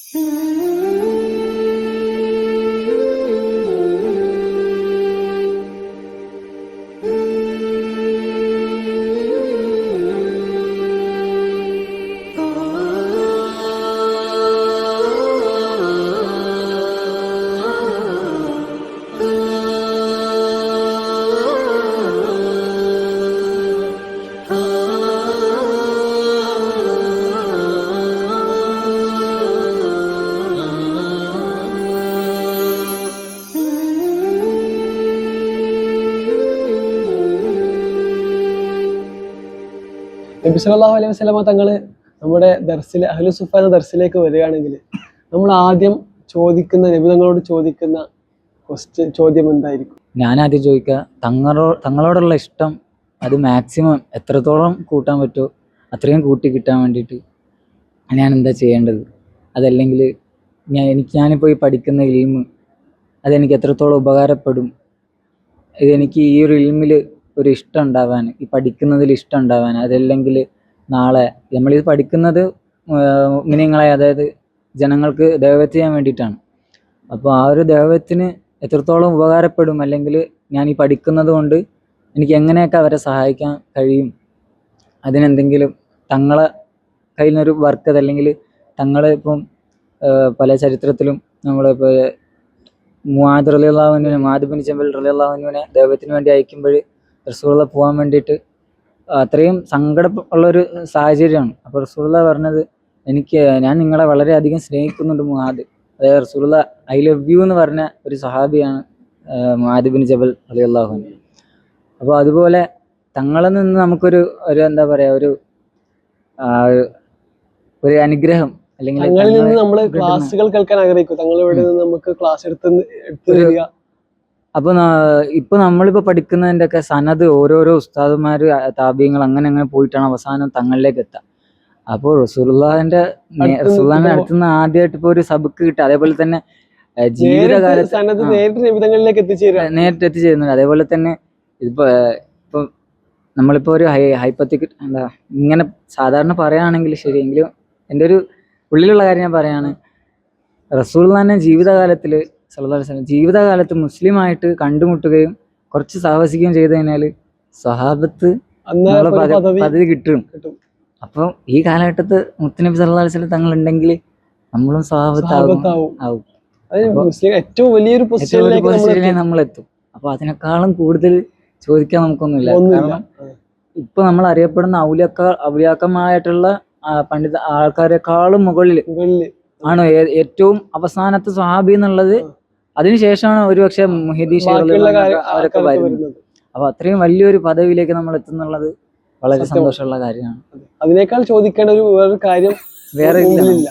നബി സല്ലല്ലാഹു അലൈഹി വസല്ലമ തങ്ങൾ നമ്മുടെ ദർസിൽ അഹ്ലു സുഫ എന്ന ദർസിലേക്ക് വരികയാണെങ്കിൽ നമ്മൾ ആദ്യം ചോദിക്കുന്ന നബി തങ്ങളോട് ചോദിക്കുന്ന ചോദ്യം എന്തായിരിക്കും? ഞാൻ ആദ്യം ചോദിക്കുക, തങ്ങളോടുള്ള ഇഷ്ടം അത് മാക്സിമം എത്രത്തോളം കൂട്ടാൻ പറ്റുമോ അത്രയും കൂട്ടി കിട്ടാൻ വേണ്ടിയിട്ട് ഞാൻ എന്താ ചെയ്യേണ്ടത്? അതല്ലെങ്കിൽ ഞാനിപ്പോൾ ഈ പഠിക്കുന്ന ഇൽമ് അതെനിക്ക് എത്രത്തോളം ഉപകാരപ്പെടും? ഇതെനിക്ക് ഈ ഒരു ഇൽമിൽ ഒരു ഇഷ്ടം ഉണ്ടാവാൻ, ഈ പഠിക്കുന്നതിൽ ഇഷ്ടം ഉണ്ടാവാൻ, അതല്ലെങ്കിൽ നാളെ നമ്മളിത് പഠിക്കുന്നത് മുഅ്മിനീങ്ങളായ അതായത് ജനങ്ങൾക്ക് ദഅവത്ത് ചെയ്യാൻ വേണ്ടിയിട്ടാണ്. അപ്പോൾ ആ ഒരു ദഅവത്തിന് എത്രത്തോളം ഉപകാരപ്പെടും, അല്ലെങ്കിൽ ഞാൻ ഈ പഠിക്കുന്നത് കൊണ്ട് എനിക്ക് എങ്ങനെയൊക്കെ അവരെ സഹായിക്കാൻ കഴിയും, അതിനെന്തെങ്കിലും തങ്ങളെ കയ്യിൽ നിന്നൊരു വർക്ക്, അതല്ലെങ്കിൽ തങ്ങൾ ഇപ്പം പല ചരിത്രത്തിലും നമ്മളിപ്പോൾ മുആദ് റളിയല്ലാഹു അൻഹുവിനെ, മുആദ് ബിൻ ജബൽ റളിയല്ലാഹു അൻഹുവിനെ ദഅവത്തിന് വേണ്ടി അയക്കുമ്പോൾ റസൂലുള്ളാഹി പോകാൻ വേണ്ടിയിട്ട് അത്രയും സങ്കടം ഉള്ളൊരു സാഹചര്യമാണ്. അപ്പോൾ റസൂലുള്ളാഹി പറഞ്ഞത്, ഞാൻ നിങ്ങളെ വളരെയധികം സ്നേഹിക്കുന്നുണ്ട് മുആദ്. അതായത് റസൂലുള്ളാഹി ഐ ലവ് യു എന്ന് പറഞ്ഞ ഒരു സഹാബിയാണ് മുആദ് ബിൻ ജബൽ റളിയല്ലാഹു അൻഹു. അപ്പോൾ അതുപോലെ തങ്ങളിൽ നിന്ന് നമുക്കൊരു എന്താ പറയുക, ഒരു അനുഗ്രഹം, അല്ലെങ്കിൽ തങ്ങളിൽ നിന്ന് നമ്മൾ ക്ലാസ്സുകൾ കേൾക്കാൻ ആഗ്രഹിക്കും. തങ്ങളിവിടെ നിന്ന് നമുക്ക് ക്ലാസ് എടുത്ത് തരിക. അപ്പോൾ ഇപ്പൊ നമ്മളിപ്പോ പഠിക്കുന്നതിന്റെ ഒക്കെ സനത് ഓരോരോ ഉസ്താദുമാര്, താബീങ്ങൾ അങ്ങനെ പോയിട്ടാണ് അവസാനം തങ്ങളിലേക്ക് എത്താം. അപ്പോൾ റസൂലുള്ളാഹിന്റെ അടുത്തുനിന്ന് ആദ്യമായിട്ട് ഇപ്പൊ ഒരു സബക്ക് കിട്ടുക, അതേപോലെ തന്നെ ജീവിതകാലത്ത് നേരിട്ട് എത്തിച്ചേരുന്നുണ്ട്. അതേപോലെ തന്നെ ഇപ്പൊ നമ്മളിപ്പോ ഒരു എന്താ ഇങ്ങനെ സാധാരണ പറയുകയാണെങ്കിൽ ശരിയെങ്കിലും എൻ്റെ ഒരു ഉള്ളിലുള്ള കാര്യം ഞാൻ പറയാണ്, റസൂലുള്ളാഹിന്റെ ജീവിതകാലത്ത് മുസ്ലിമായിട്ട് കണ്ടുമുട്ടുകയും കുറച്ച് സാഹസിക്കുകയും ചെയ്തു കഴിഞ്ഞാൽ സ്വഹാബത്ത് പദവി കിട്ടും. അപ്പോൾ ഈ കാലഘട്ടത്ത് മുത്തുനബി സല്ലല്ലാഹു അലൈഹി വസല്ലം തങ്ങളുണ്ടെങ്കിൽ നമ്മളും സ്വഹാബത്താവും. ഏറ്റവും വലിയൊരു പൊസിഷനിലേക്ക് നമ്മൾ എത്തും. അപ്പൊ അതിനേക്കാളും കൂടുതൽ ചോദിക്കാൻ നമുക്കൊന്നുമില്ല. കാരണം ഇപ്പൊ നമ്മൾ അറിയപ്പെടുന്ന ഔലിയാക്കന്മാരായിട്ടുള്ള പണ്ഡിത ആൾക്കാരെക്കാളും മുകളിൽ ആണ് ഏറ്റവും അവസാനത്തെ സ്വഹാബി എന്നുള്ളത്. അതിനുശേഷമാണ് ഒരുപക്ഷെ മുഹീദ്ദീൻ അവരൊക്കെ വരുന്നത്. അപ്പൊ അത്രയും വലിയൊരു പദവിയിലേക്ക് നമ്മൾ എത്തുന്നുള്ളത് വളരെ സന്തോഷമുള്ള കാര്യമാണ്. അതിനേക്കാൾ ചോദിക്കേണ്ട വേറൊരു കാര്യം വേറെ ഇല്ല.